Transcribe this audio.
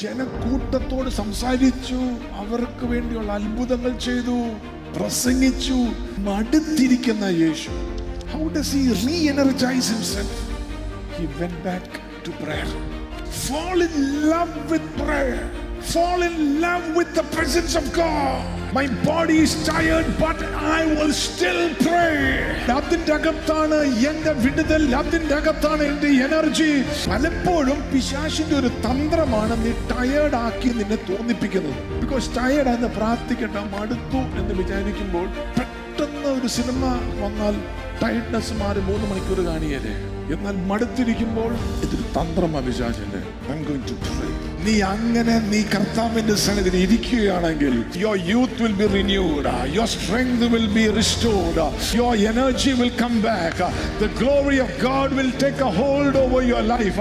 ജനക്കൂട്ടത്തോട് സംസാരിച്ചു, അവർക്ക് വേണ്ടിയുള്ള അത്ഭുതങ്ങൾ ചെയ്തു, പ്രസംഗിച്ചു. മടുത്തിരിക്കുന്ന യേശു, how does he re-energize himself? He went back to prayer. Fall in love with prayer. Fall in love with the presence of God. My body is tired, but I will still pray. അതിന്റെ അകത്താണ് എന്റെ വിടുതൽ, അതിന്റെ അകത്താണ് എന്റെ energy. പലപ്പോഴും പിശാചിന്റെ ഒരു തന്ത്രമാണ് നീ ടയേർഡ് ആക്കി നിന്നെ തോന്നിപ്പിക്കുന്നത്. ബിക്കോസ് ടയേർഡ് എന്ന് പ്രാർത്ഥിക്കണ്ട, മടുത്തു എന്ന് വിചാരിക്കുമ്പോൾ പെട്ടെന്ന് ഒരു സിനിമ വന്നാൽ ടയർഡ്നെസ് മാറി 3 മണിക്കൂർ കാണിയല്ലേ. എന്നാൽ മടുത്തിരിക്കുമ്പോൾ ഇതൊരു തന്ത്രമാണ് പിശാചിന്റെ. I'm going to pray. നീ കർത്താവിന്റെ സന്നിധിയിൽ ഇരിക്കുകയാണെങ്കിൽ your youth will be renewed, your strength will be restored, your energy will come back, the glory of God will take a hold over your life.